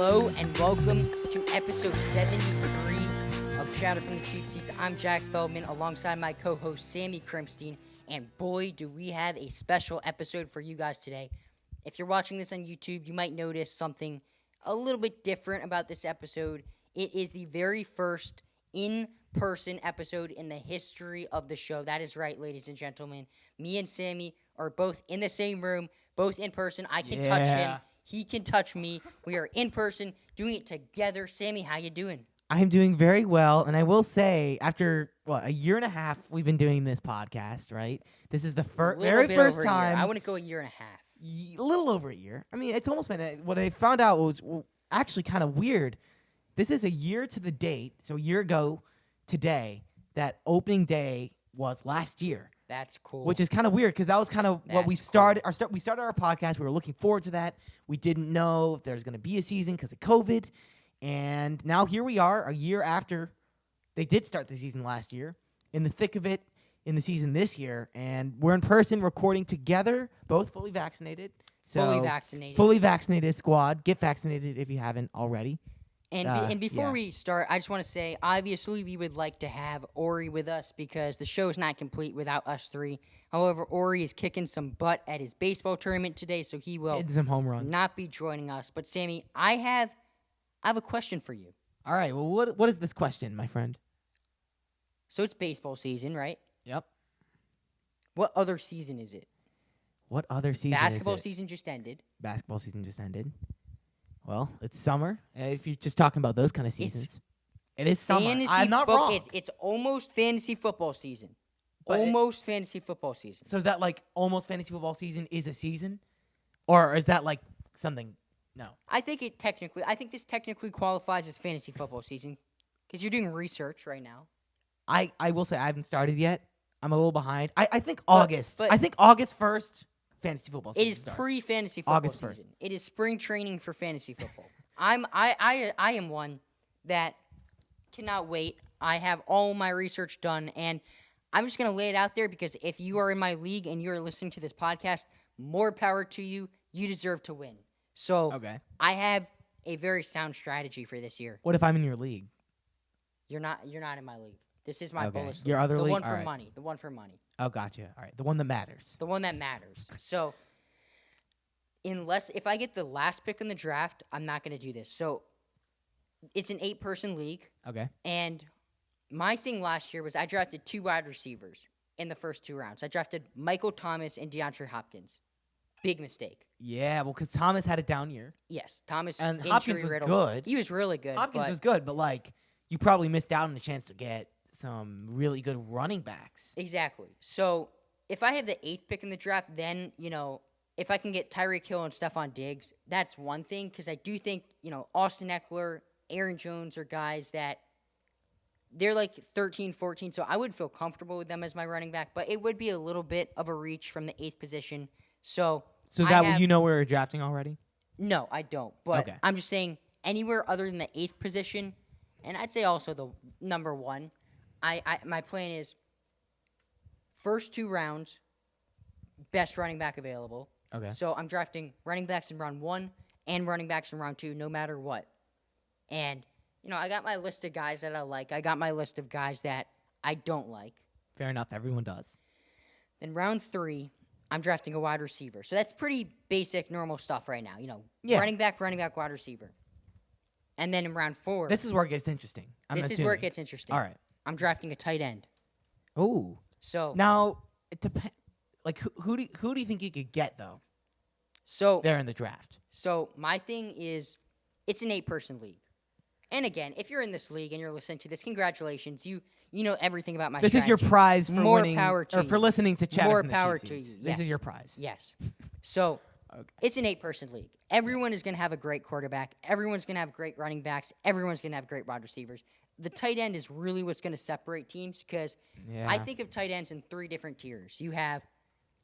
Hello and welcome to episode 73 of Chatter from the Cheap Seats. I'm Jack Feldman alongside my co-host Sammy Krimstein, and boy, do we have a special episode for you guys today. If you're watching this on YouTube, you might notice something a little bit different about this episode. It is the very first in-person episode in the history of the show. That is right, ladies and gentlemen. Me and Sammy are both in the same room, both in person. I can touch him. He can touch me. We are in person, doing it together. Sammy, how you doing? I'm doing very well, and I will say, after, a year and a half we've been doing this podcast, right? This is the very first time. I wouldn't go a year and a half. A little over a year. I mean, it's almost been, what I found out was actually kind of weird. This is a year to the date, so a year ago today, that opening day was last year. That's cool. Which is kind of weird because that was kind of what we started. Cool. We started our podcast. We were looking forward to that. We didn't know if there was going to be a season because of COVID. And now here we are, a year after they did start the season last year, in the thick of it in the season this year. And we're in person recording together, both fully vaccinated. So Fully vaccinated squad. Get vaccinated if you haven't already. And before we start, I just want to say, obviously, we would like to have Ori with us because the show is not complete without us three. However, Ori is kicking some butt at his baseball tournament today, so he will some home runs. Not be joining us. But, Sammy, I have a question for you. All right. Well, what is this question, my friend? So it's baseball season, right? Yep. What other season is it? What other season Basketball season just ended. Basketball season just ended. Well, it's summer. If you're just talking about those kind of seasons, it is summer. I'm not wrong. It's almost fantasy football season. Fantasy football season. So is that like almost fantasy football season is a season? Or is that like something? No. I think this technically qualifies as fantasy football season because you're doing research right now. I will say I haven't started yet. I'm a little behind. I think August. I think August 1st. Fantasy football season. It is pre-fantasy football August 1st. season. It is spring training for fantasy football. I am one that cannot wait. I have all my research done, and I'm just going to lay it out there because if you are in my league and you're listening to this podcast, more power to you. You deserve to win. So I have a very sound strategy for this year. What if I'm in your league? You're not in my league. This is my bonus league. Your other league? The one for money. The one for money. Oh, gotcha. All right. The one that matters. The one that matters. So, if I get the last pick in the draft, I'm not going to do this. So, it's an 8-person league. Okay. And my thing last year was I drafted 2 wide receivers in the first 2 rounds. I drafted Michael Thomas and DeAndre Hopkins. Big mistake. Yeah, well, because Thomas had a down year. Yes, Thomas and Hopkins was good. He was really good. Hopkins was good, but you probably missed out on the chance to get some really good running backs. Exactly. So if I have the 8th pick in the draft, then, if I can get Tyreek Hill and Stephon Diggs, that's one thing because I do think, Austin Eckler, Aaron Jones are guys that they're like 13, 14, so I would feel comfortable with them as my running back, but it would be a little bit of a reach from the 8th position. So is that what you know where you're drafting already? No, I don't, but I'm just saying anywhere other than the 8th position, and I'd say also the number 1, my plan is first 2 rounds, best running back available. Okay. So I'm drafting running backs in round 1 and running backs in round 2, no matter what. And, I got my list of guys that I like. I got my list of guys that I don't like. Fair enough. Everyone does. Then round 3, I'm drafting a wide receiver. So that's pretty basic, normal stuff right now. Running back, wide receiver. And then in round 4. This is where it gets interesting. This is where it gets interesting. All right. I'm drafting a tight end. Ooh. So now it depends. Like who do you think you could get though? So there in the draft. So my thing is, it's an 8-person league. And again, if you're in this league and you're listening to this, congratulations. You know everything about my strategy. This is your prize for winning power to or for listening to Chatter from the power Cheap to Seats. you. Yes. This is your prize. Yes. So it's an 8-person league. Everyone is going to have a great quarterback. Everyone's going to have great running backs. Everyone's going to have great wide receivers. The tight end is really what's going to separate teams because I think of tight ends in 3 different tiers. You have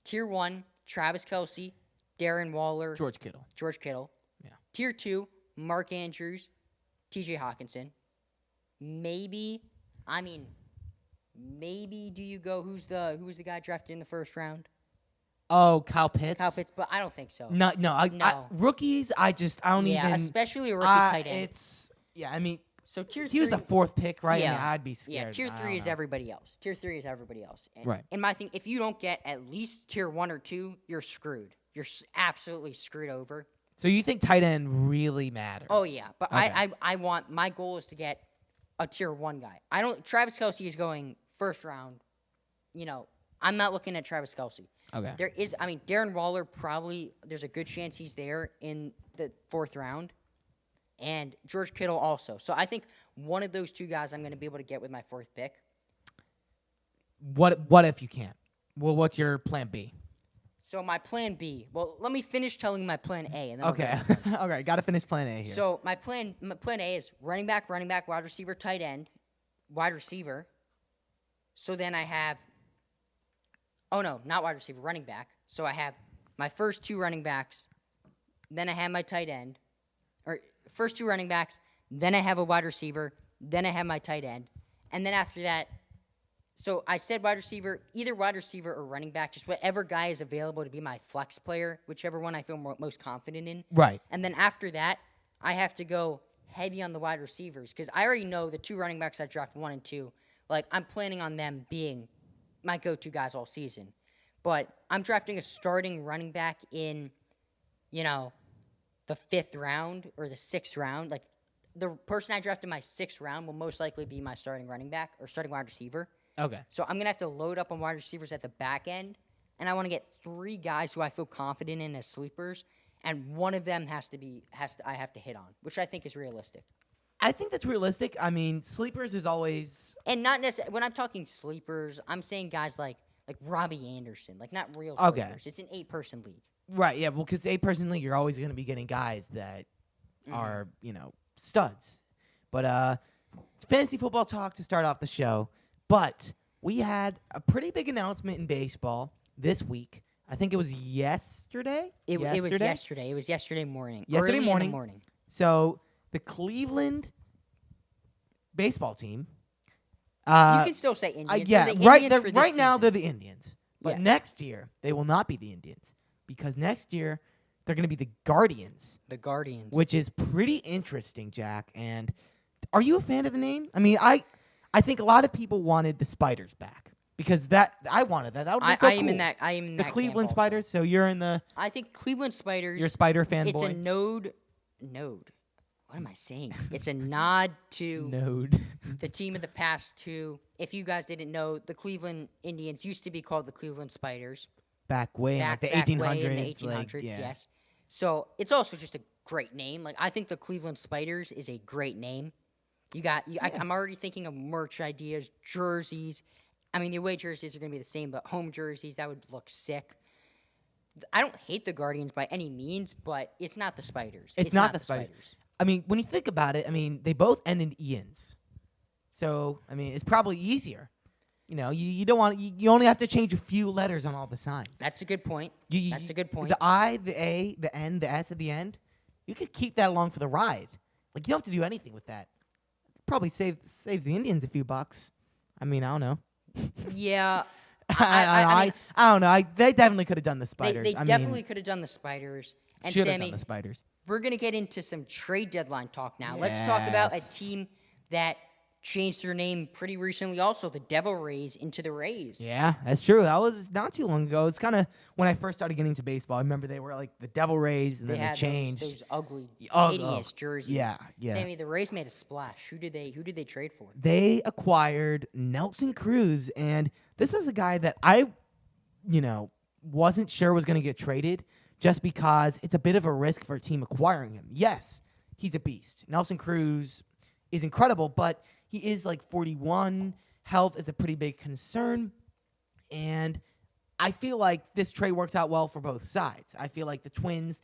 tier 1, Travis Kelce, Darren Waller, George Kittle. Yeah. Tier 2, Mark Andrews, TJ Hawkinson. Maybe do you go who was the guy drafted in the first round? Oh, Kyle Pitts. But I don't think so. No. Rookies, I don't even. Yeah, especially a rookie tight end. I mean. So tier 3. He was the 4th pick, right? Yeah. I mean, I'd be scared. Yeah, tier 3 is everybody else. Tier 3 is everybody else. And right. in my thing, if you don't get at least tier 1 or 2, you're screwed. You're absolutely screwed over. So you think tight end really matters? Oh, yeah. But okay. my goal is to get a tier 1 guy. Travis Kelce is going first round. I'm not looking at Travis Kelce. Okay. Darren Waller probably, there's a good chance he's there in the 4th round. And George Kittle also. So I think one of those two guys I'm going to be able to get with my 4th pick. What if you can't? Well, what's your plan B? So my plan B. Well, let me finish telling my plan A. And then okay. All right. Got to finish plan A here. So my plan A is running back, wide receiver, tight end, wide receiver. So then I have. Oh no, not wide receiver, running back. So I have my first 2 running backs. Then I have my tight end. First 2 running backs, then I have a wide receiver, then I have my tight end, and then after that, so I said wide receiver, either wide receiver or running back, just whatever guy is available to be my flex player, whichever one I feel most confident in. Right. And then after that, I have to go heavy on the wide receivers because I already know the 2 running backs I drafted 1 and 2. Like, I'm planning on them being my go-to guys all season. But I'm drafting a starting running back in, the 5th round or the 6th round. Like, the person I drafted in my 6th round will most likely be my starting running back or starting wide receiver. Okay. So I'm going to have to load up on wide receivers at the back end, and I want to get 3 guys who I feel confident in as sleepers, and one of them I have to hit on, which I think is realistic. I think that's realistic. I mean, sleepers is always... And not necessarily... When I'm talking sleepers, I'm saying guys like Robbie Anderson, like not real sleepers. Okay. It's an 8-person league. Right, yeah, well, because 8-person league, you're always going to be getting guys that are, studs. But fantasy football talk to start off the show. But we had a pretty big announcement in baseball this week. I think it was yesterday? It was yesterday. It was yesterday morning. Yesterday Early morning. In the morning. So the Cleveland baseball team. You can still say Indians. Yeah, right now they're the Indians. But next year, they will not be the Indians. Because next year, they're going to be the Guardians. The Guardians. Which is pretty interesting, Jack. And are you a fan of the name? I mean, I think a lot of people wanted the Spiders back. Because I wanted that. That would be so cool. I am in the that Cleveland camp Spiders, also. so you're in the... I think Cleveland Spiders... You're a Spider fanboy? It's a node. What am I saying? It's a nod to... the team of the past 2. If you guys didn't know, the Cleveland Indians used to be called the Cleveland Spiders. Back way in the 1800s. Yes. So it's also just a great name. Like, I think the Cleveland Spiders is a great name. I'm already thinking of merch ideas, jerseys. I mean, the away jerseys are going to be the same, but home jerseys, that would look sick. I don't hate the Guardians by any means, but it's not the Spiders. It's not the Spiders. I mean, when you think about it, they both end in Ians. So, it's probably easier. You don't want you only have to change a few letters on all the signs. That's a good point. That's a good point. The I, the A, the N, the S at the end, you could keep that along for the ride. Like, you don't have to do anything with that. Probably save the Indians a few bucks. I don't know. Yeah. I don't know. They definitely could have done the Spiders. They definitely could have done the Spiders. And should have Sammy, done the Spiders. We're going to get into some trade deadline talk now. Yes. Let's talk about a team that changed their name pretty recently also, the Devil Rays into the Rays. Yeah, that's true. That was not too long ago. It's kind of when I first started getting into baseball. I remember they were like the Devil Rays, and then they changed. Those ugly, hideous jerseys. Yeah. Sammy, the Rays made a splash. Who did they trade for? They acquired Nelson Cruz, and this is a guy that I, wasn't sure was going to get traded just because it's a bit of a risk for a team acquiring him. Yes, he's a beast. Nelson Cruz is incredible, but he is like 41. Health is a pretty big concern. And I feel like this trade works out well for both sides. I feel like the Twins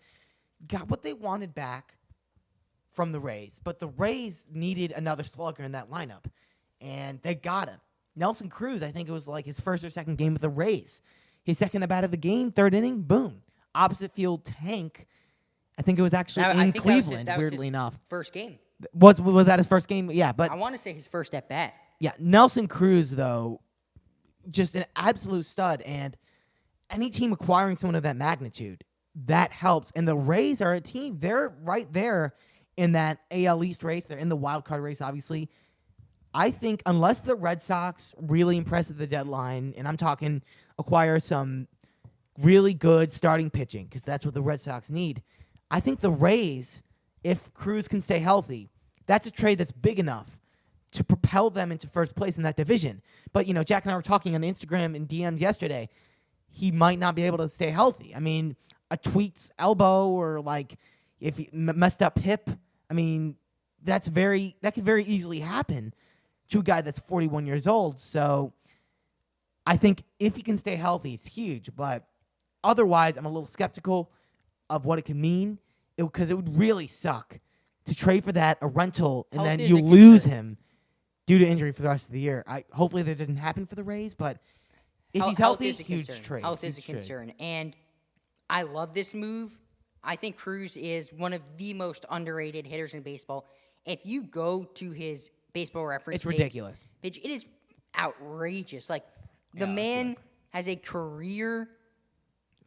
got what they wanted back from the Rays. But the Rays needed another slugger in that lineup. And they got him. Nelson Cruz, I think it was like his first or second game with the Rays. His second at bat of the game, 3rd inning, boom. Opposite field tank. I think it was actually in Cleveland, weirdly enough. First game. Was that his first game? Yeah, but I want to say his first at bat. Yeah, Nelson Cruz though, just an absolute stud, and any team acquiring someone of that magnitude, that helps. And the Rays are a team. They're right there in that AL East race. They're in the wild card race, obviously. I think unless the Red Sox really impress at the deadline, and I'm talking acquire some really good starting pitching, because that's what the Red Sox need, I think the Rays, if Cruz can stay healthy, that's a trade that's big enough to propel them into first place in that division. But, Jack and I were talking on Instagram and DMs yesterday. He might not be able to stay healthy. I mean, a tweaked elbow or, if he messed up hip, I mean, that could very easily happen to a guy that's 41 years old. So I think if he can stay healthy, it's huge. But otherwise, I'm a little skeptical of what it can mean, because it would really suck to trade for a rental, and then you lose him due to injury for the rest of the year. Hopefully that doesn't happen for the Rays, but if he's healthy, huge trade. Health is a concern. And I love this move. I think Cruz is one of the most underrated hitters in baseball. If you go to his Baseball Reference it's ridiculous. It is outrageous. The man has a career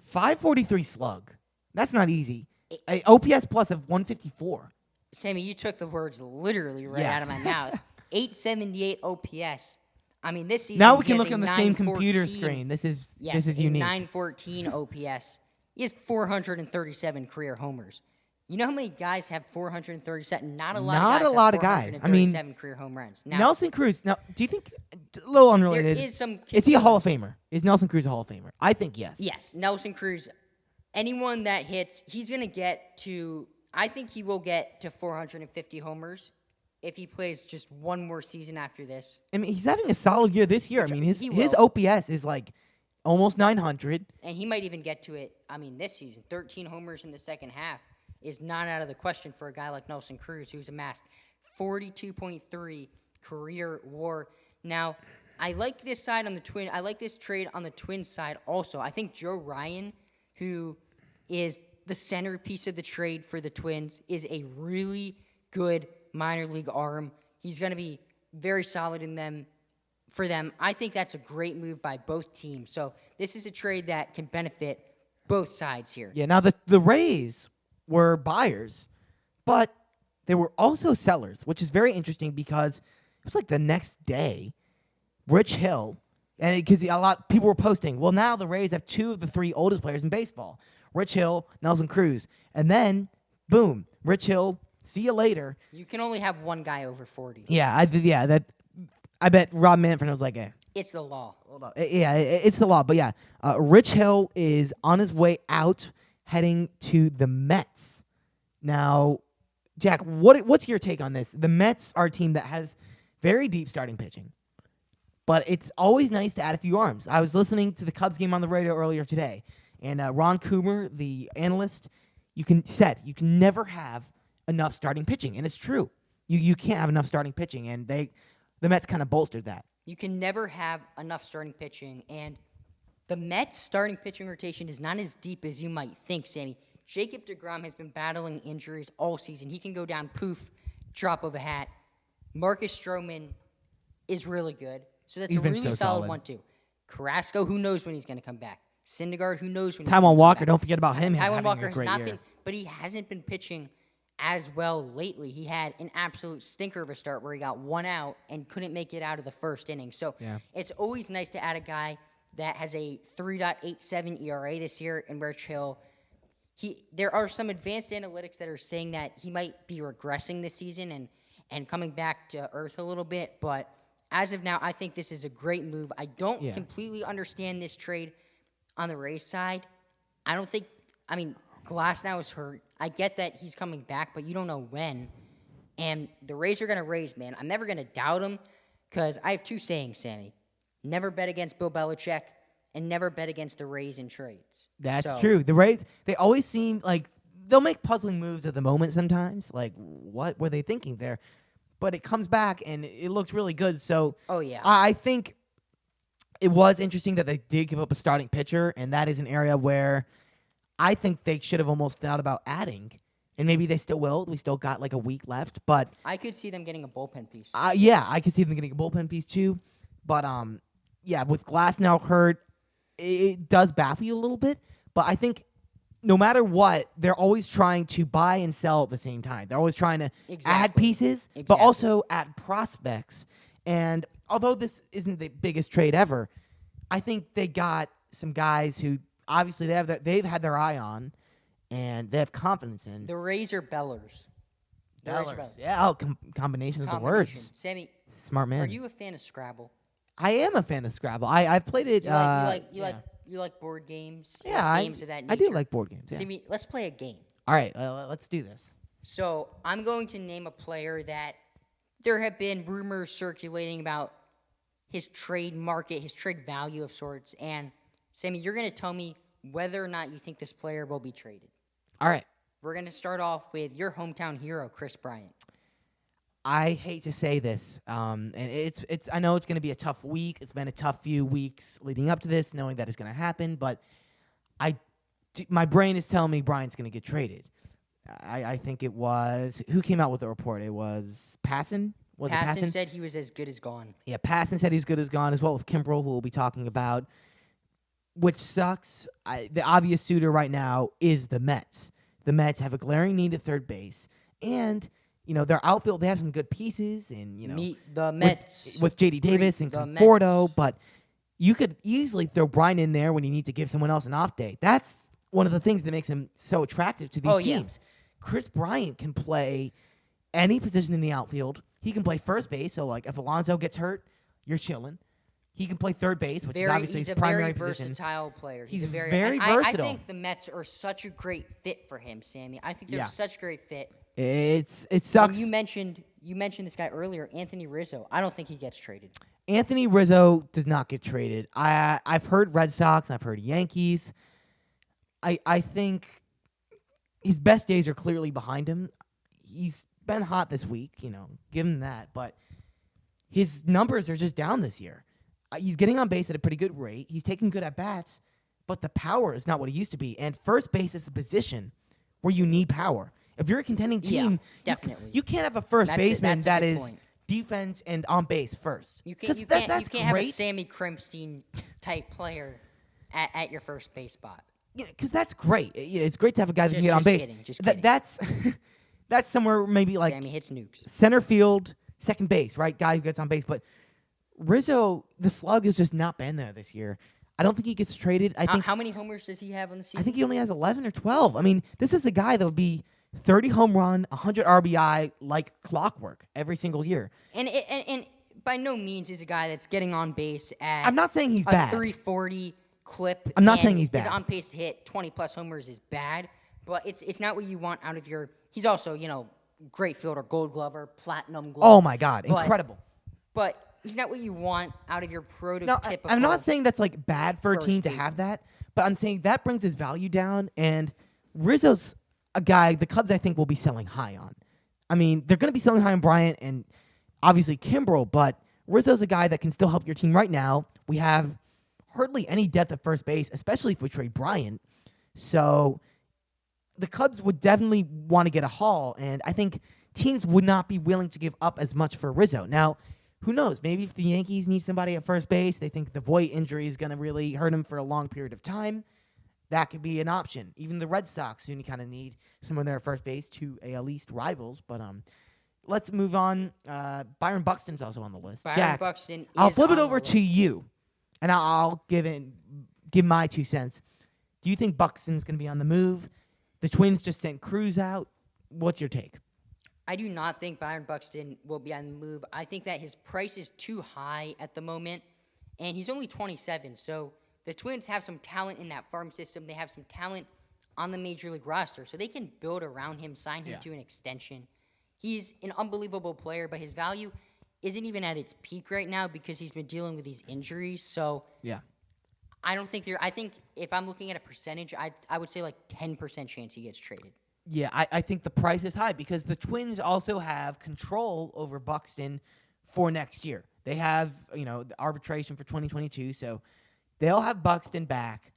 543 slug. That's not easy. A OPS plus of 154. Sammy, you took the words literally out of my mouth. 878 OPS. I mean, this season now we can look on the same computer screen. This is unique. 914 OPS. He has 437 career homers. You know how many guys have 437? Not a lot of guys. I mean, 437 career home runs. Now, Nelson Cruz. Now, do you think, a little unrelated, there is some is he a Hall of Famer? Is Nelson Cruz a Hall of Famer? I think yes. Yes, Nelson Cruz. Anyone that hits, he's going to get to, I think he will get to 450 homers if he plays just one more season after this. I mean, he's having a solid year this year. I mean, his OPS is almost 900. And he might even get to it, this season. 13 homers in the second half is not out of the question for a guy like Nelson Cruz, who's amassed 42.3 career WAR. Now, I like this side on the Twin. I like this trade on the Twins side also. I think Joe Ryan, who is the centerpiece of the trade for the Twins, is a really good minor league arm. He's going to be very solid for them. I think that's a great move by both teams. So this is a trade that can benefit both sides here. Yeah, now the Rays were buyers, but they were also sellers, which is very interesting because it was the next day, Rich Hill, and because a lot people were posting, well, now the Rays have two of the three oldest players in baseball, Rich Hill, Nelson Cruz, and then boom, Rich Hill, see you later. You can only have one guy over 40. Yeah, I bet Rob Manfred was it's the law. Hold up. Yeah, it's the law. But yeah, Rich Hill is on his way out, heading to the Mets. Now, Jack, what's your take on this? The Mets are a team that has very deep starting pitching, but it's always nice to add a few arms. I was listening to the Cubs game on the radio earlier today, and Ron Coomer, the analyst, said you can never have enough starting pitching, and it's true. You can't have enough starting pitching, and the Mets kind of bolstered that. You can never have enough starting pitching, and the Mets' starting pitching rotation is not as deep as you might think, Sammy. Jacob deGrom has been battling injuries all season. He can go down, poof, drop of a hat. Marcus Stroman is really good, so that's a really solid 1-2. Carrasco, who knows when he's going to come back? Syndergaard, who knows when he's going to come back? Taijuan Walker, don't forget about him. Taijuan Walker has not been, but he hasn't been pitching as well lately. He had an absolute stinker of a start where he got one out and couldn't make it out of the first inning. So It's always nice to add a guy that has a 3.87 ERA this year in Rich Hill. There are some advanced analytics that are saying that he might be regressing this season and coming back to earth a little bit. But as of now, I think this is a great move. I don't completely understand this trade on the Rays side. Glasnow is hurt. I get that he's coming back, but you don't know when. And the Rays are going to raise, man. I'm never going to doubt him because I have two sayings, Sammy. Never bet against Bill Belichick and never bet against the Rays in trades. That's true. The Rays, they always seem like they'll make puzzling moves at the moment sometimes. Like, what were they thinking there? But it comes back, and it looks really good. So I think it was interesting that they did give up a starting pitcher, and that is an area where I think they should have almost thought about adding, and maybe they still will. We still got a week left, but I could see them getting a bullpen piece. I could see them getting a bullpen piece too. But with Glasnow hurt, it does baffle you a little bit. But I think no matter what, they're always trying to buy and sell at the same time. They're always trying to add pieces, but also add prospects. And although this isn't the biggest trade ever, I think they got some guys who obviously they've had their eye on and they have confidence in. The Rays are Bellers. Bellers. Yeah, combination of the words. Sammy, smart man. Are you a fan of Scrabble? I am a fan of Scrabble. I've played it. You like board games? Yeah, games of that nature? I do like board games. Yeah. Sammy, let's play a game. All right, let's do this. So I'm going to name a player that there have been rumors circulating about his trade market, his trade value of sorts. And Sammy, you're going to tell me whether or not you think this player will be traded. All right. We're going to start off with your hometown hero, Chris Bryant. I hate to say this, and it's. I know it's going to be a tough week. It's been a tough few weeks leading up to this, knowing that it's going to happen. But my brain is telling me Bryant's going to get traded. I think it was who came out with the report. It was Passan. Passan said he was as good as gone. Yeah, Passan said he's good as gone as well with Kimbrel, who we'll be talking about, which sucks. The obvious suitor right now is the Mets. The Mets have a glaring need at third base, and their outfield, they have some good pieces, and meet the Mets with J.D. Davis and Conforto, but you could easily throw Bryant in there when you need to give someone else an off day. That's one of the things that makes him so attractive to these teams. Yeah. Chris Bryant can play any position in the outfield. He can play first base, so like if Alonso gets hurt, you're chilling. He can play third base, which is obviously his primary position. He's a very versatile player. He's very versatile. I think the Mets are such a great fit for him, Sammy. I think they're such a great fit. It sucks. And you mentioned this guy earlier, Anthony Rizzo. I don't think he gets traded. Anthony Rizzo does not get traded. I've heard Red Sox and I've heard Yankees. I think his best days are clearly behind him. He's been hot this week, give him that. But his numbers are just down this year. He's getting on base at a pretty good rate. He's taking good at-bats, but the power is not what it used to be. And first base is a position where you need power. If you're a contending team, definitely. You can't have a first baseman that is defense and on base first. You can't have a Sammy Crimstein type player at your first base spot. Yeah, because that's great. It's great to have a guy that can get on base. Just kidding. That's somewhere maybe like Sammy hits nukes. Center field, second base, right? Guy who gets on base. But Rizzo, the slug has just not been there this year. I don't think he gets traded. I think how many homers does he have on the season? I think he only has 11 or 12. I mean, this is a guy that would be 30 home run, 100 RBI like clockwork every single year. And by no means is a guy that's getting on base at I'm not saying he's bad. 340 clip. I'm not saying he's bad. He's on pace to hit 20-plus homers is bad, but it's not what you want out of your – he's also, great fielder, gold glover, platinum glove. Oh, my God. Incredible. But he's not what you want out of your prototypical – I'm not saying that's, like, bad for a team to have that, but I'm saying that brings his value down, and Rizzo's a guy the Cubs, I think, will be selling high on. I mean, they're going to be selling high on Bryant and obviously Kimbrel, but Rizzo's a guy that can still help your team right now. We have hardly any depth at first base, especially if we trade Bryant. So the Cubs would definitely want to get a haul, and I think teams would not be willing to give up as much for Rizzo. Now, who knows? Maybe if the Yankees need somebody at first base, they think the Voit injury is going to really hurt him for a long period of time. That could be an option. Even the Red Sox soon kind of need someone there at first base, two AL East rivals. But let's move on. Byron Buxton's also on the list. Jack, Buxton I'll flip it over to you, and I'll give my 2 cents. Do you think Buxton's going to be on the move? The Twins just sent Cruz out. What's your take? I do not think Byron Buxton will be on the move. I think that his price is too high at the moment, and he's only 27, so the Twins have some talent in that farm system. They have some talent on the Major League roster, so they can build around him, sign him to an extension. He's an unbelievable player, but his value isn't even at its peak right now because he's been dealing with these injuries. So I don't think I think if I'm looking at a percentage, I would say like 10% chance he gets traded. Yeah, I think the price is high because the Twins also have control over Buxton for next year. They have, the arbitration for 2022, so they'll have Buxton back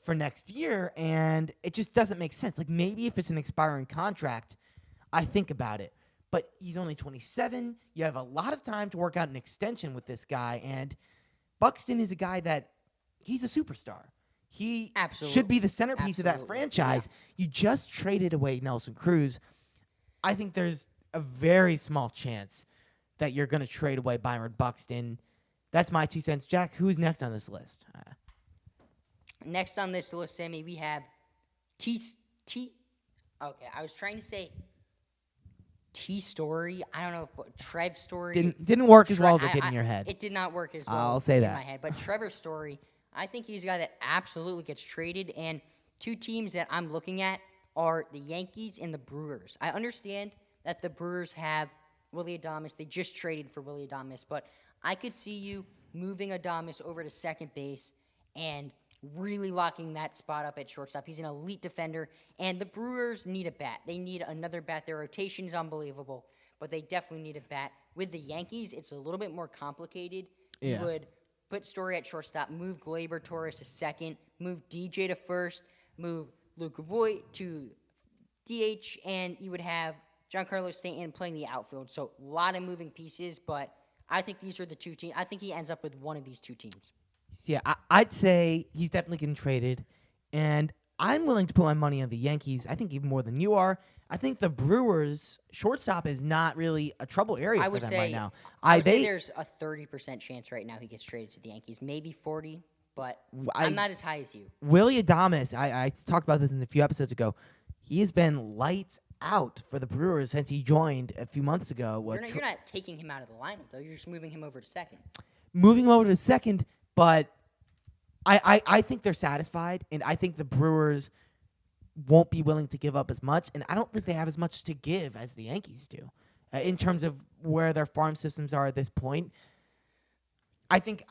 for next year, and it just doesn't make sense. Like, maybe if it's an expiring contract, I think about it. But he's only 27. You have a lot of time to work out an extension with this guy, and Buxton is a guy that he's a superstar. He Absolutely. should be the centerpiece of that Absolutely. franchise. Yeah. You just traded away Nelson Cruz. I think there's a very small chance that you're going to trade away Byron Buxton. That's my 2 cents. Jack, who's next on this list? Next on this list, Sammy, we have Okay, I was trying to say T Story. I don't know if Trev Story didn't work as well as it did in your head. It did not work as well. I'll say in that. my head. But Trevor Story, I think he's a guy that absolutely gets traded. And two teams that I'm looking at are the Yankees and the Brewers. I understand that the Brewers have Willy Adames. They just traded for Willy Adames, but I could see you moving Adames over to second base and really locking that spot up at shortstop. He's an elite defender, and the Brewers need a bat. They need another bat. Their rotation is unbelievable, but they definitely need a bat. With the Yankees, it's a little bit more complicated. Yeah. You would put Story at shortstop, move Gleyber Torres to second, move DJ to first, move Luke Voigt to DH, and you would have Giancarlo Stanton playing the outfield. So a lot of moving pieces, but I think these are the two teams. I think he ends up with one of these two teams. Yeah, I'd say he's definitely getting traded, and I'm willing to put my money on the Yankees. I think even more than you are. I think the Brewers' shortstop is not really a trouble area for them right now. I would say there's a 30% chance right now he gets traded to the Yankees, maybe 40, but I'm not as high as you. Willy Adames, I talked about this in a few episodes ago. He has been lights out for the Brewers since he joined a few months ago. You're not taking him out of the lineup, though. You're just moving him over to second. Moving him over to second, but I think they're satisfied, and I think the Brewers won't be willing to give up as much, and I don't think they have as much to give as the Yankees do in terms of where their farm systems are at this point. I think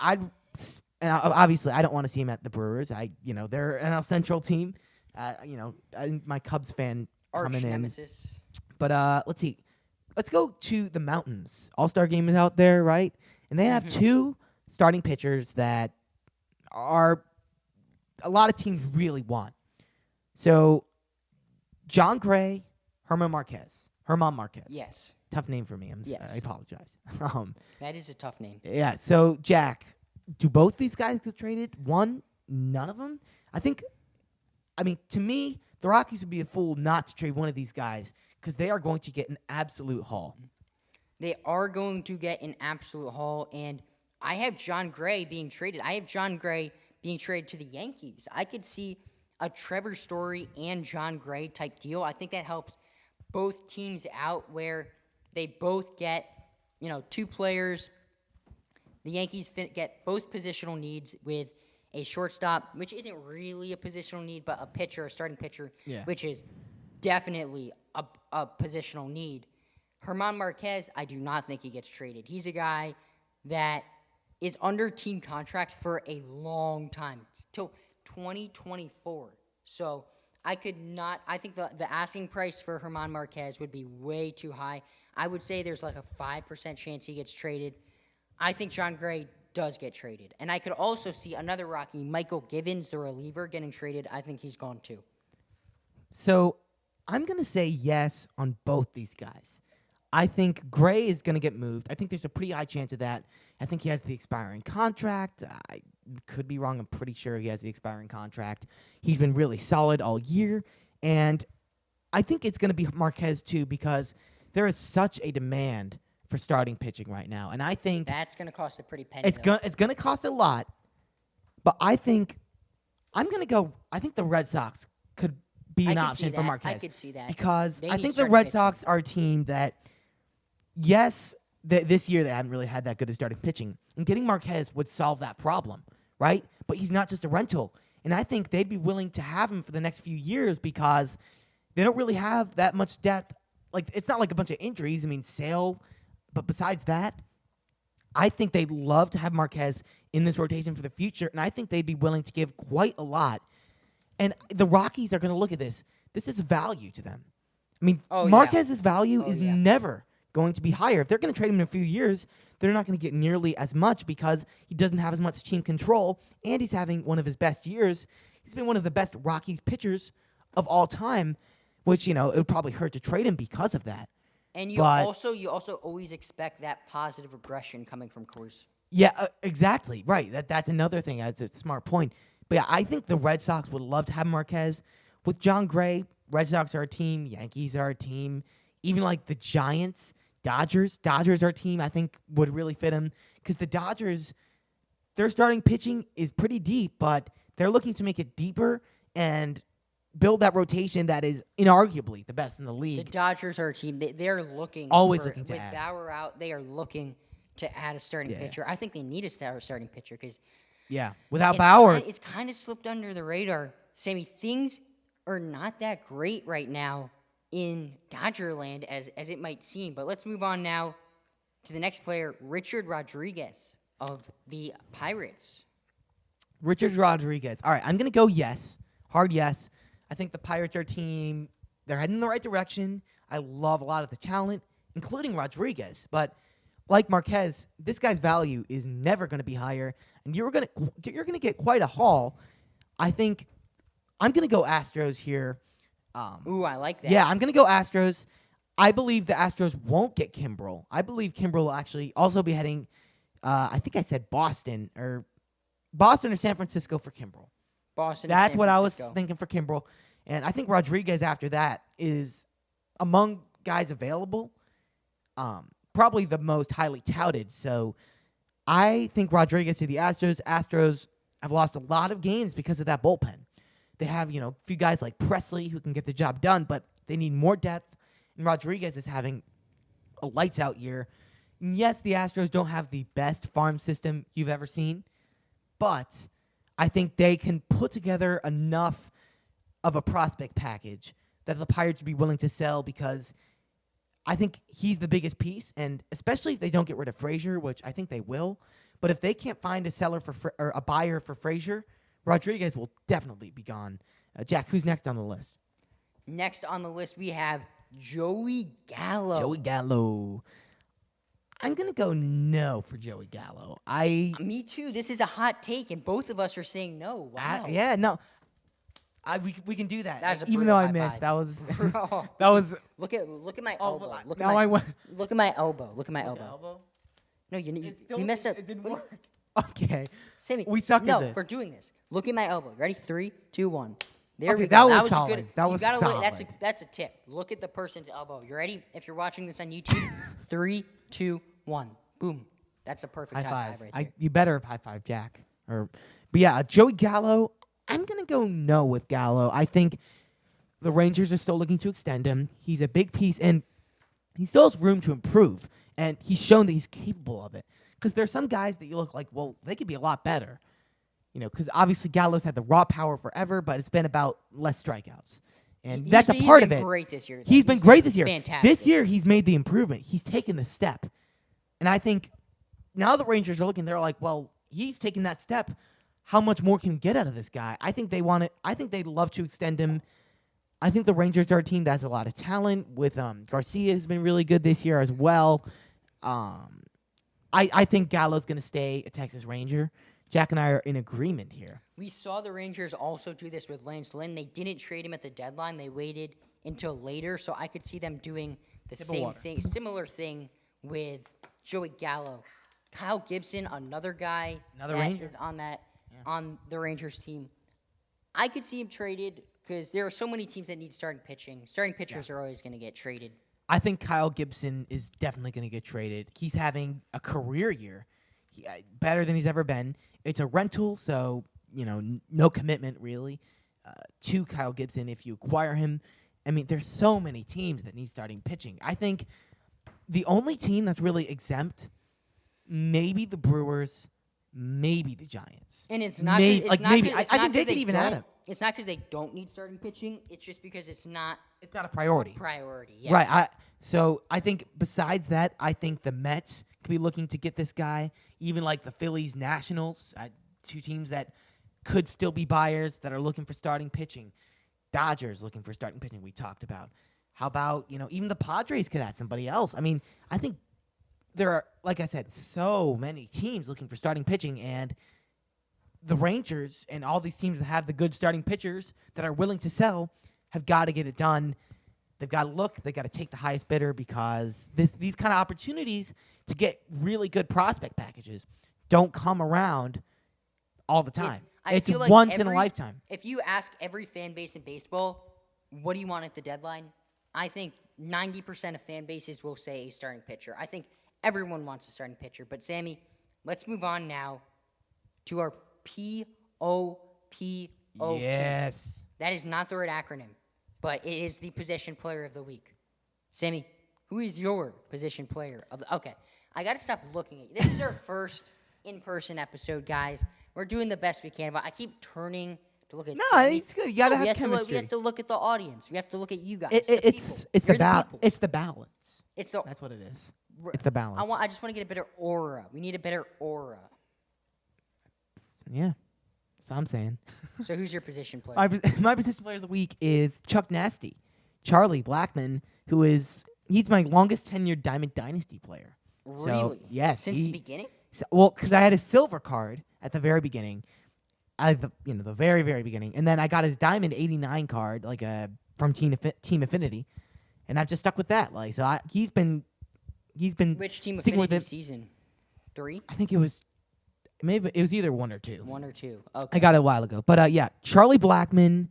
obviously I don't want to see him at the Brewers. They're an NL Central team. My Cubs fan coming in. Nemesis. But let's see. Let's go to the mountains. All-Star game is out there, right? And they have two starting pitchers that are a lot of teams really want. So, John Gray, Herman Marquez. Yes. Tough name for me. I apologize. That is a tough name. Yeah. So, Jack, do both these guys get traded? One, none of them? To me, the Rockies would be a fool not to trade one of these guys because they are going to get an absolute haul. They are going to get an absolute haul, and I have John Gray being traded. I have John Gray being traded to the Yankees. I could see a Trevor Story and John Gray type deal. I think that helps both teams out where they both get, two players. The Yankees get both positional needs with a shortstop, which isn't really a positional need, but a starting pitcher, which is definitely a positional need. Herman Marquez, I do not think he gets traded. He's a guy that is under team contract for a long time, till 2024. So I think the asking price for Herman Marquez would be way too high. I would say there's like a 5% chance he gets traded. I think John Gray does get traded. And I could also see another Rocky, Michael Givens, the reliever, getting traded. I think he's gone too. So I'm going to say yes on both these guys. I think Gray is going to get moved. I think there's a pretty high chance of that. I think he has the expiring contract. I could be wrong. I'm pretty sure he has the expiring contract. He's been really solid all year. And I think it's going to be Marquez too because there is such a demand for starting pitching right now. And I think that's going to cost a pretty penny. It's going to cost a lot. But I think the Red Sox could be an option for Marquez. I could see that. Because I think the Red Sox are a team that, yes, this year they haven't really had that good at starting pitching. And getting Marquez would solve that problem, right? But he's not just a rental. And I think they'd be willing to have him for the next few years because they don't really have that much depth. Like, it's not like a bunch of injuries. Sale. But besides that, I think they'd love to have Marquez in this rotation for the future. And I think they'd be willing to give quite a lot. And the Rockies are going to look at this. This is value to them. Marquez's value is never going to be higher. If they're going to trade him in a few years, they're not going to get nearly as much because he doesn't have as much team control, and he's having one of his best years. He's been one of the best Rockies pitchers of all time, which, it would probably hurt to trade him because of that. And you also always expect that positive regression coming from Coors. Yeah, exactly. Right. That's another thing. That's a smart point. But yeah, I think the Red Sox would love to have Marquez. With John Gray, Red Sox are a team. Yankees are a team. Even like the Giants, Dodgers are a team I think would really fit him. Because the Dodgers, their starting pitching is pretty deep, but they're looking to make it deeper and build that rotation that is inarguably the best in the league. The Dodgers are a team. They're looking. Always looking to with add. With Bauer out, they are looking to add a starting pitcher. I think they need a starting pitcher because without Bauer, it's kind of slipped under the radar. Sammy, things are not that great right now in Dodgerland as it might seem. But let's move on now to the next player, Richard Rodriguez of the Pirates. Richard Rodriguez. All right, I'm going to go yes. Hard yes. I think the Pirates are a team. They're heading in the right direction. I love a lot of the talent, including Rodriguez. But like Marquez, this guy's value is never going to be higher, and you're going to get quite a haul. I think I'm going to go Astros here. Ooh, I like that. Yeah, I'm going to go Astros. I believe the Astros won't get Kimbrel. I believe Kimbrel will actually also be heading, I think I said Boston or San Francisco for Kimbrel. Boston. That's what I was thinking for Kimbrel. And I think Rodriguez after that is among guys available, probably the most highly touted. So I think Rodriguez to the Astros. Astros have lost a lot of games because of that bullpen. They have, a few guys like Presley who can get the job done, but they need more depth. And Rodriguez is having a lights-out year. And yes, the Astros don't have the best farm system you've ever seen, but I think they can put together enough of a prospect package that the Pirates would be willing to sell because I think he's the biggest piece, and especially if they don't get rid of Frazier, which I think they will. But if they can't find a seller or a buyer for Frazier, Rodriguez will definitely be gone. Jack, who's next on the list? Next on the list, we have Joey Gallo. Joey Gallo. I'm going to go no for Joey Gallo. Me too. This is a hot take, and both of us are saying no. Wow. No. We can do that. That was a even though I brutal missed. high That was Look at my elbow. Look now I went. Look at my elbow. Look at my elbow. No, you messed up. It didn't work. Okay. Sammy, we suck at this. No, we're doing this. Look at my elbow. Ready? 3, 2, 1. There okay, we go. That was solid. Good. That was solid. That's a tip. Look at the person's elbow. You ready? If you're watching this on YouTube, 3, 2, 1. Boom. That's a perfect high five right there. You better high five, Jack. But yeah, Joey Gallo. I'm gonna go no with Gallo. I think the Rangers are still looking to extend him. He's a big piece, and he still has room to improve. And he's shown that he's capable of it. Because there's some guys that you look like, well, they could be a lot better. Because obviously Gallo's had the raw power forever, but it's been about less strikeouts. And that's a part of it. He's been great this year. He's been great this year. Fantastic. This year, he's made the improvement. He's taken the step. And I think now the Rangers are looking, they're like, well, he's taken that step. How much more can we get out of this guy? I think they want it. I think they'd love to extend him. I think the Rangers are a team that has a lot of talent. With Garcia has been really good this year as well. I think Gallo's going to stay a Texas Ranger. Jack and I are in agreement here. We saw the Rangers also do this with Lance Lynn. They didn't trade him at the deadline. They waited until later, so I could see them doing the similar thing with Joey Gallo. Kyle Gibson, another guy Ranger is on the Rangers team. I could see him traded because there are so many teams that need starting pitching. Starting pitchers are always going to get traded. I think Kyle Gibson is definitely going to get traded. He's having a career year, better than he's ever been. It's a rental, so no commitment really to Kyle Gibson if you acquire him. I mean, there's so many teams that need starting pitching. I think the only team that's really exempt, maybe the Brewers, maybe the Giants. And it's not maybe. I think they could even add him. It's not because they don't need starting pitching. It's just because it's not a priority. Yes. Right. So I think besides that, I think the Mets could be looking to get this guy. Even like the Phillies, Nationals, two teams that could still be buyers that are looking for starting pitching. Dodgers looking for starting pitching. We talked about. How about even the Padres could add somebody else? I mean, I think there are, like I said, so many teams looking for starting pitching, and the Rangers and all these teams that have the good starting pitchers that are willing to sell have got to get it done. They've got to look. They've got to take the highest bidder because these kind of opportunities to get really good prospect packages don't come around all the time. It's feel like once in a lifetime. If you ask every fan base in baseball, what do you want at the deadline? I think 90% of fan bases will say a starting pitcher. I think everyone wants a starting pitcher. But, Sammy, let's move on now to our POPO team. Yes. That is not the right acronym, but it is the position player of the week. Sammy, who is your position player of the... Okay, I got to stop looking at you. This is our first in-person episode, guys. We're doing the best we can, but I keep turning to look at Sammy. It's good. You got to have chemistry. We have to look at the audience. We have to look at you guys. It's the balance. That's what it is. It's the balance. I just want to get a better aura. We need a better aura. Yeah. That's what I'm saying. So who's your position player? My position player of the week is Chuck Nasty. Charlie Blackmon, he's my longest tenured Diamond Dynasty player. Really? So, yes. Since the beginning? Because I had a silver card at the very beginning. The very, very beginning. And then I got his Diamond 89 card, from Team Affinity. And I've just stuck with that. He's been Which Team sticking Affinity with it. season? 3? I think it was either 1 or 2. 1 or 2. Okay. I got it a while ago. But yeah, Charlie Blackmon,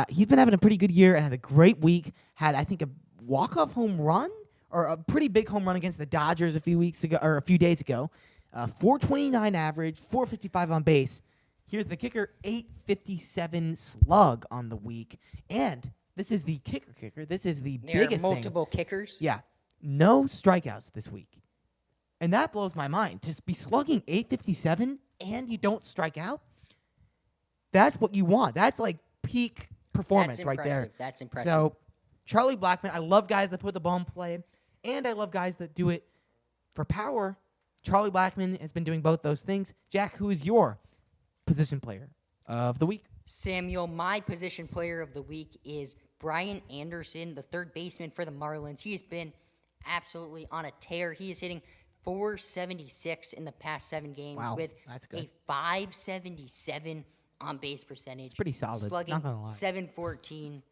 he's been having a pretty good year and had a great week. Had, I think, a walk-off home run or a pretty big home run against the Dodgers a few days ago. 429 average, 455 on base. Here's the kicker, 857 slug on the week. And this is the kicker. This is the biggest thing. There are multiple kickers? Yeah. No strikeouts this week. And that blows my mind. To be slugging 857 and you don't strike out, that's what you want. That's like peak performance right there. That's impressive. So, Charlie Blackmon, I love guys that put the ball in play, and I love guys that do it for power. Charlie Blackmon has been doing both those things. Jack, who is your position player of the week? Samuel, my position player of the week is Brian Anderson, the third baseman for the Marlins. He has been absolutely on a tear. He is hitting .476 in the past 7 games with a .577 on base percentage. It's pretty solid. Slugging not gonna lie. .714.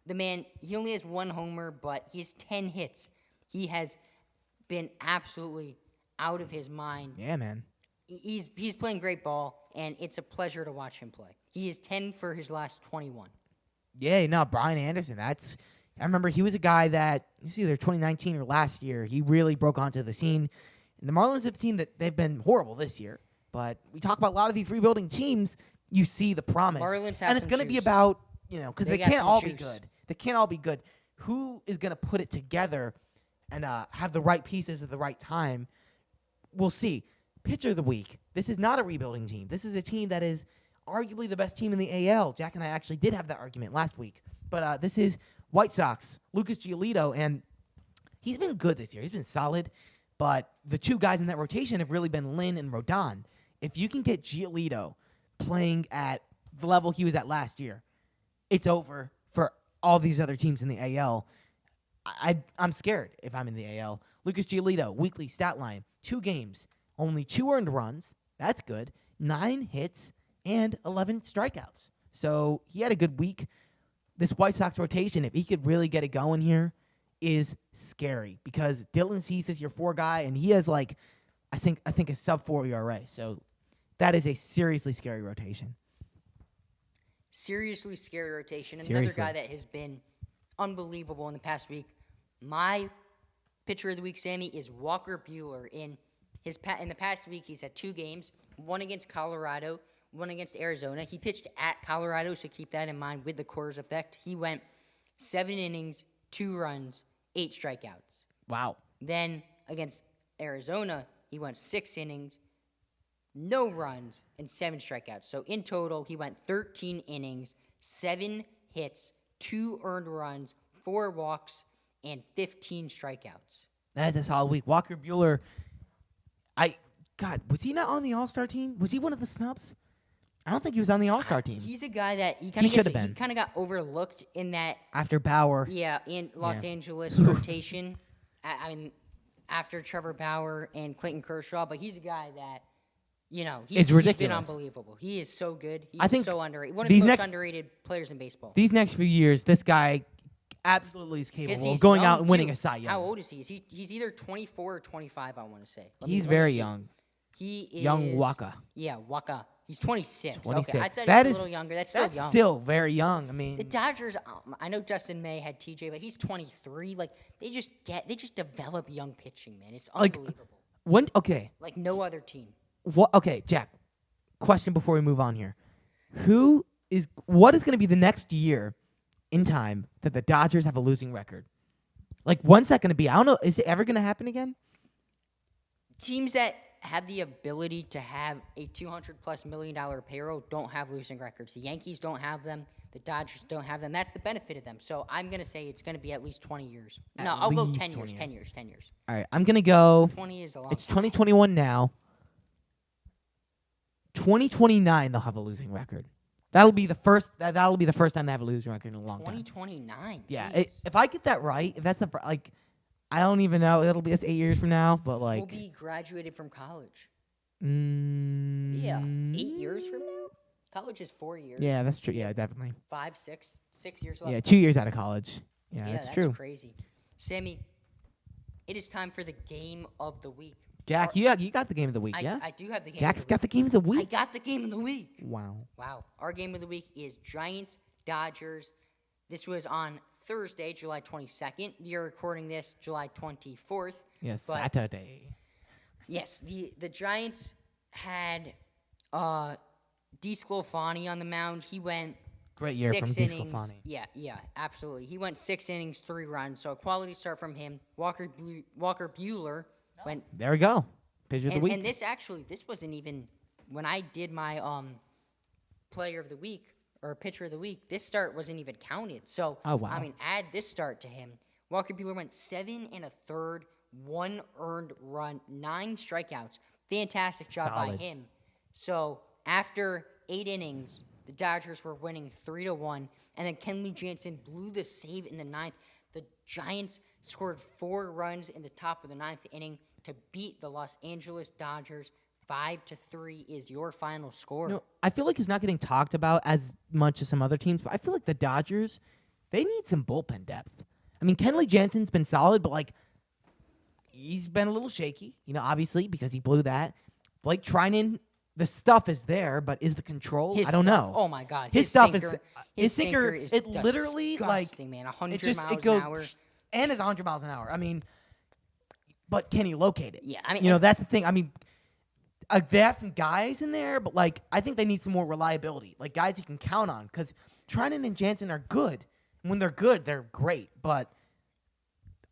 The man, he only has 1 homer, but he has 10 hits. He has been absolutely out of his mind. Yeah, man. He's playing great ball, and it's a pleasure to watch him play. He is 10 for his last 21. Yeah, no, Brian Anderson, I remember he was a guy that, it's either 2019 or last year, he really broke onto the scene. And the Marlins are the team that they've been horrible this year. But we talk about a lot of these rebuilding teams, you see the promise. Marlins have and it's going to be about, because they can't all be good. They can't all be good. Who is going to put it together and have the right pieces at the right time? We'll see. Pitcher of the week. This is not a rebuilding team. This is a team that is arguably the best team in the AL. Jack and I actually did have that argument last week. But this is White Sox, Lucas Giolito, and he's been good this year. He's been solid. But the 2 guys in that rotation have really been Lynn and Rodon. If you can get Giolito playing at the level he was at last year, it's over for all these other teams in the AL. I'm scared if I'm in the AL. Lucas Giolito, weekly stat line, 2 games, only 2 earned runs. That's good. 9 hits and 11 strikeouts. So he had a good week. This White Sox rotation, if he could really get it going here, is scary because Dylan Cease is your 4 guy, and he has I think a sub-4 ERA. So that is a seriously scary rotation. Seriously scary rotation. Another guy that has been unbelievable in the past week. My pitcher of the week, Sammy, is Walker Buehler. In the past week, he's had 2 games, 1 against Colorado, 1 against Arizona. He pitched at Colorado, so keep that in mind with the Coors effect. He went 7 innings, 2 runs, 8 strikeouts. Wow. Then against Arizona, he went 6 innings, no runs, and 7 strikeouts. So in total, he went 13 innings, 7 hits, 2 earned runs, 4 walks, and 15 strikeouts. That's a solid week. Walker Buehler, was he not on the All-Star team? Was he one of the snubs? I don't think he was on the All-Star team. He's a guy that he kind of got overlooked in that after Bauer. Yeah, in Los Angeles rotation. After Trevor Bauer and Clayton Kershaw, but he's a guy that he's been unbelievable. He is so good. He's so underrated. One of the most underrated players in baseball. These next few years, this guy absolutely is capable of going out and winning a Cy Young. How old is he? He's either 24 or 25, I want to say. He's very young. He is Young Waka. Yeah, Waka. He's 26. 26. Okay, I thought That he is- was a little younger. That's still That's young. still very young. I mean, The Dodgers. I know Dustin May had TJ, but he's 23. Like they just develop young pitching, man. It's Like, unbelievable. okay. Like no other team. Okay, Jack. Question before we move on here. What is going to be the next year in time that the Dodgers have a losing record? Like, when's that going to be? I don't know. Is it ever going to happen again? Teams that have the ability to have a $200+ million payroll don't have losing records. The Yankees don't have them. The Dodgers don't have them. That's the benefit of them. So I'm going to say it's going to be at least 20 years. I'll go 10 years. 10 years. 10 years. All right, I'm going to go. 20 is a lot. It's 2021 now. 2029, they'll have a losing record. That'll be the first time they have a losing record in a long time. 2029. Yeah, Jeez. if I get that right, if that's I don't even know. It's 8 years from now, but We'll be graduated from college. Yeah, 8 years from now. College is 4 years. Yeah, that's true. Yeah, definitely. 5, 6 years left. Yeah, 2 years out of college. Yeah, that's true. That's crazy. Sammy, it is time for the game of the week. Jack, you got the game of the week, yeah? I do have the game Jack's of the week. got the game of the I week? got the game of the week. Wow. Our game of the week is Giants, Dodgers. This was on Thursday, July 22nd. You're recording this July 24th. Yes, but Saturday. Yes, the Giants had DeSclafani on the mound. He went Great year from 6 innings. DeSclafani. Yeah, absolutely. He went 6 innings, 3 runs. So a quality start from him. Walker Buehler went. There we go. Pitcher of the week. And this wasn't even when I did my player of the week or pitcher of the week. This start wasn't even counted. So Oh, wow. I mean, add this start to him. Walker Buehler went 7 1/3, 1 earned run, 9 strikeouts. Fantastic job by Solid. him. So after 8 innings, the Dodgers were winning 3-1, and then Kenley Jansen blew the save in the 9th. The Giants scored 4 runs in the top of the 9th inning to beat the Los Angeles Dodgers. 5-3 is your final score. No, I feel like it's not getting talked about as much as some other teams, but I feel like the Dodgers, they need some bullpen depth. I mean, Kenley Jansen's been solid, but he's been a little shaky, obviously, because he blew that. Blake Trinan, the stuff is there, but is the control? I don't know. Oh my God, His stuff sinker, is his sinker. is It literally disgusting, man. 100 miles it goes an hour. and is 100 miles an hour. I mean, but can he locate it? Yeah, I mean, that's the thing. I mean, they have some guys in there, but I think they need some more reliability, guys you can count on, because Trinan and Jansen are good. When they're good, they're great, but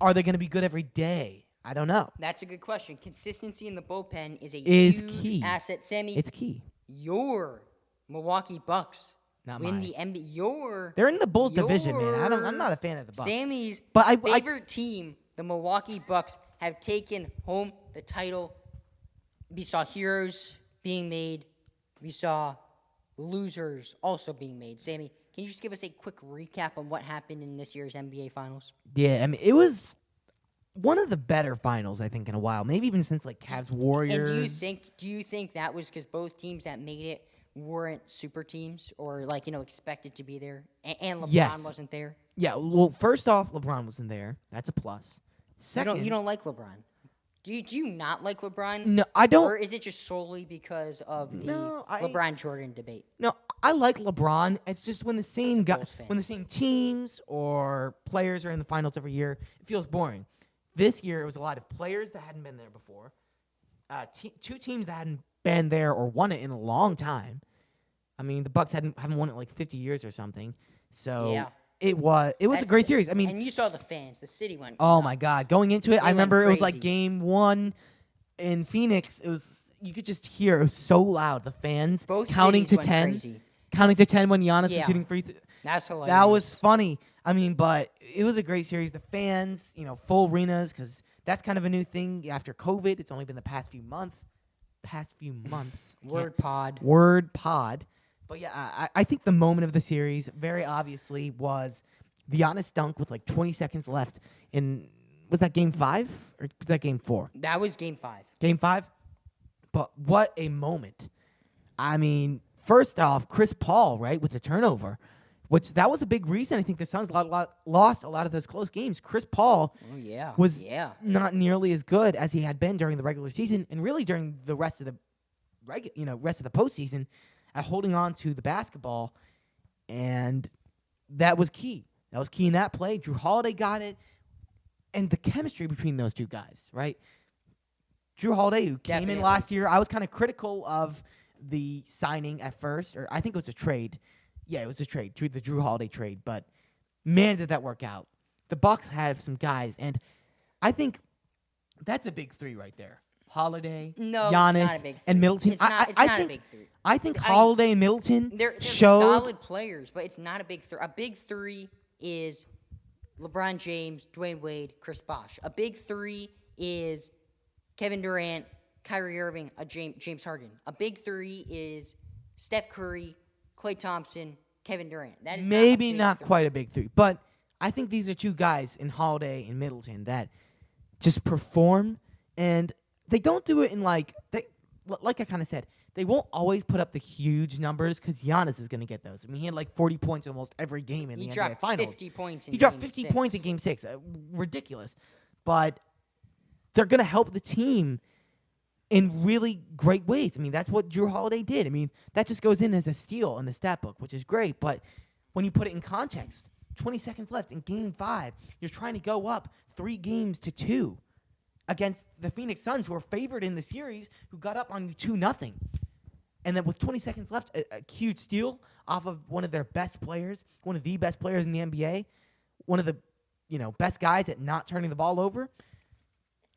are they going to be good every day? I don't know. That's a good question. Consistency in the bullpen is Is huge key. asset. Sammy, It's key. your Milwaukee Bucks Not win mine. the NBA. They're in the Bulls division, man. I'm not a fan of the Bucks. Sammy's But I- favorite team, the Milwaukee Bucks, have taken home the title. We saw heroes being made. We saw losers also being made. Sammy, can you just give us a quick recap on what happened in this year's NBA Finals? Yeah, I mean, it was one of the better finals, I think, in a while. Maybe even since Cavs Warriors. And do you think that was because both teams that made it weren't super teams or expected to be there, and LeBron Yes. wasn't there? Yeah, well, first off, LeBron wasn't there. That's a plus. Second, You don't like LeBron. Do you not like LeBron? No, I don't. Or is it just solely because of the No, LeBron Jordan debate? No, I like LeBron. It's just when the same guy, Bulls fan. when the same teams or players are in the finals every year, it feels boring. This year, it was a lot of players that hadn't been there before, 2 teams that hadn't been there or won it in a long time. I mean, the Bucks haven't won it 50 years or something. So Yeah. it was a great series. I mean, and you saw the fans. The city went. oh nuts. my God, going into it, I went remember it was crazy. game 1 in Phoenix. It was, you could just hear, it was so loud. The fans Both counting cities to went 10. crazy. Counting to 10 when Giannis Yeah. was shooting free That's hilarious. That was funny. I mean, but it was a great series. The fans, full arenas, because that's kind of a new thing after COVID. It's only been the past few months. Word pod. Word pod. But yeah, I think the moment of the series, very obviously, was the Giannis dunk with 20 seconds left. Was that game 5 or was that game 4? That was game 5. Game 5? But what a moment. I mean, first off, Chris Paul, right, with the turnover. which that was a big reason I think the Suns lost a lot of those close games. Chris Paul was not nearly as good as he had been during the regular season and really during the rest of the postseason at holding on to the basketball, and that was key. That was key in that play. Drew Holiday got it, and the chemistry between those two guys, right? Drew Holiday, who came in last year, I was kind of critical of the signing at first, or I think it was a trade. Yeah, it was a trade, the Drew Holiday trade. But man, did that work out. The Bucks have some guys, and I think that's a big three right there. Holiday, Giannis, and Middleton. It's not a big three. I think Holiday and Middleton they're showed solid players, but it's not a big three. A big three is LeBron James, Dwayne Wade, Chris Bosh. A big three is Kevin Durant, Kyrie Irving, James Harden. A big three is Steph Curry, Klay Thompson, Kevin Durant. That is maybe not quite a big three, but I think these are two guys in Holiday and Middleton that just perform, and they don't do it in like I kind of said, they won't always put up the huge numbers because Giannis is going to get those. I mean, he had like 40 points almost every game in the NBA Finals. 50 points he dropped 50 points in Game 6. Ridiculous. But they're going to help the team in really great ways. I mean, that's what Drew Holiday did. I mean, that just goes in as a steal in the stat book, which is great. But when you put it in context, 20 seconds left in Game 5, you're trying to go up 3-2 against the Phoenix Suns, who are favored in the series, who got up on you 2-0. And then with 20 seconds left, a huge steal off of one of their best players, one of the best players in the NBA, one of the best guys at not turning the ball over.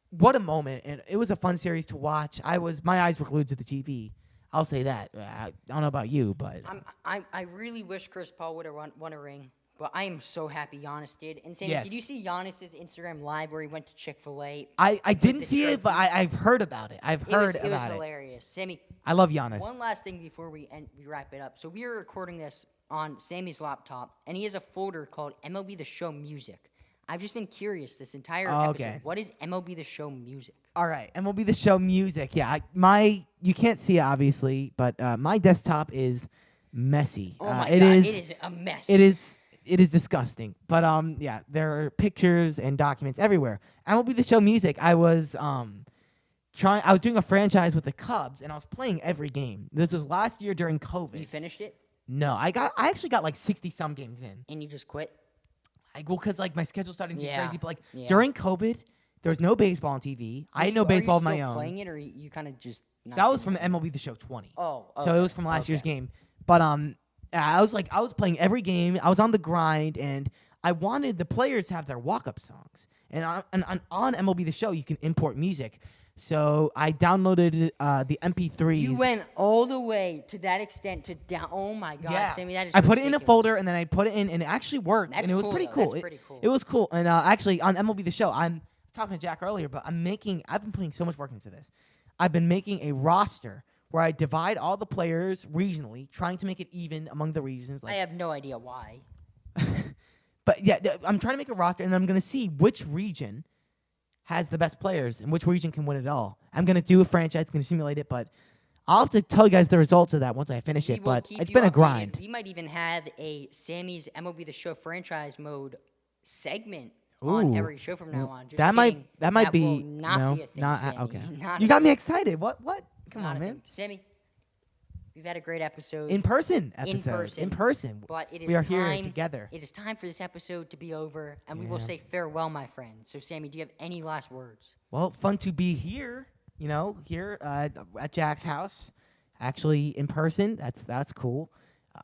What a moment, and it was a fun series to watch. My eyes were glued to the TV. I'll say that. I don't know about you, but I really wish Chris Paul would have won a ring, but I am so happy Giannis did. And Sammy, did you see Giannis's Instagram live where he went to Chick-fil-A? I didn't see it, but I've heard about it. It was hilarious. Sammy, I love Giannis. One last thing before we wrap it up. So we are recording this on Sammy's laptop, and he has a folder called MLB The Show Music. I've just been curious this entire episode. Okay. What is MLB The Show Music? All right, MLB The Show Music. Yeah, you can't see it obviously, but my desktop is messy. Oh my God, it is a mess. It is disgusting. But yeah, there are pictures and documents everywhere. MLB The Show Music. I was doing a franchise with the Cubs, and I was playing every game. This was last year during COVID. You finished it? No, I actually got like 60-some games in. And you just quit? Because like my schedule started to get crazy. But during COVID, there was no baseball on TV. I had no baseball of my own. Playing it, or you kind of just? That was from MLB The Show 20. Oh, okay. So it was from last year's game. But I was playing every game. I was on the grind, and I wanted the players to have their walk-up songs. And on MLB The Show, you can import music. So I downloaded the MP3s. You went all the way to that extent to down. Oh my God, yeah. Sammy, that is. I put it in a folder, and then I put it in, and it actually worked. That's and it was cool, pretty though. cool. That's pretty cool. It was cool. And actually, on MLB The Show, I was talking to Jack earlier, but I've been putting so much work into this. I've been making a roster where I divide all the players regionally, trying to make it even among the regions. I have no idea why. But yeah, I'm trying to make a roster, and I'm going to see which region has the best players and which region can win it all. I'm going to do a franchise, going to simulate it, but I'll have to tell you guys the results of that once I finish it, but it's been a grind. We might even have a Sammy's MLB The Show franchise mode segment on every show from now on. Just that might be will not be a thing, Sammy. Okay. Not you got me excited. What? Come on, man. Sammy, we've had a great episode. In person. But it is we are here together. It is time for this episode to be over, and we will say farewell, my friends. So, Sammy, do you have any last words? Well, fun to be here, here at Jack's house, actually in person. That's cool.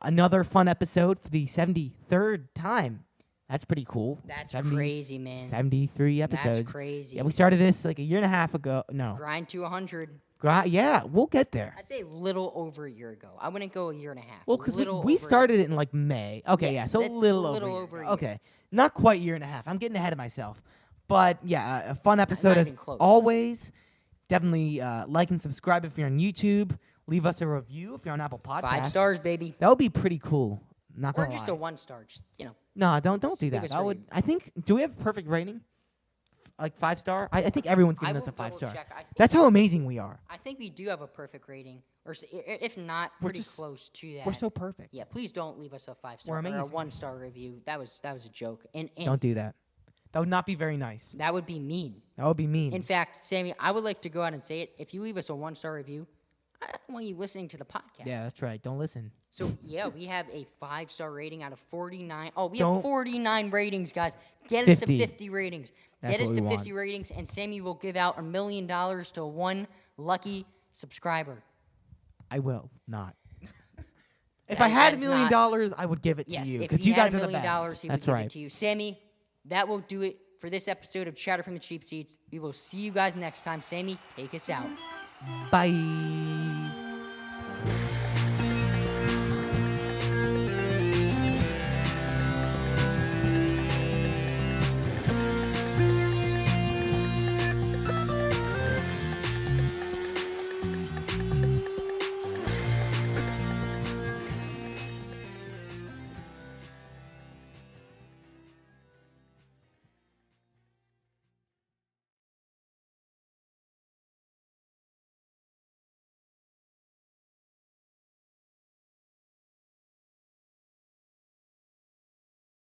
Another fun episode for the 73rd time. That's pretty cool. That's crazy, man. 73 episodes. That's crazy. Yeah, we started this like a year and a half ago. No. Grind to 100. Yeah, we'll get there. I'd say a little over a year ago. I wouldn't go a year and a half. Well, because we started it in like May. Okay, yes, yeah, so a little over a year. Okay, not quite a year and a half. I'm getting ahead of myself. But yeah, a fun episode as always. Definitely like and subscribe if you're on YouTube. Leave us a review if you're on Apple Podcasts. 5 stars, baby. That would be pretty cool. Not gonna lie. Or just a 1 star. Just, No, don't do that. I think. Do we have perfect rating? Like 5 star? I think everyone's giving us a 5 star. That's how amazing we are. I think we do have a perfect rating. Or if not, pretty close to that. We're so perfect. Yeah, please don't leave us a 5-star or a 1-star review. That was a joke. And don't do that. That would not be very nice. That would be mean. That would be mean. In fact, Sammy, I would like to go out and say it. If you leave us a 1-star review, I don't want you listening to the podcast. Yeah, that's right. Don't listen. So, yeah, we have a 5-star rating out of 49. Oh, we have 49 ratings, guys. Get us to 50 ratings. Get us to 50 ratings, and Sammy will give out $1 million to one lucky subscriber. I will not. If I had $1 million, I would give it to you because you guys are the best. He would give it to you. Sammy, that will do it for this episode of Chatter from the Cheap Seats. We will see you guys next time. Sammy, take us out. Bye.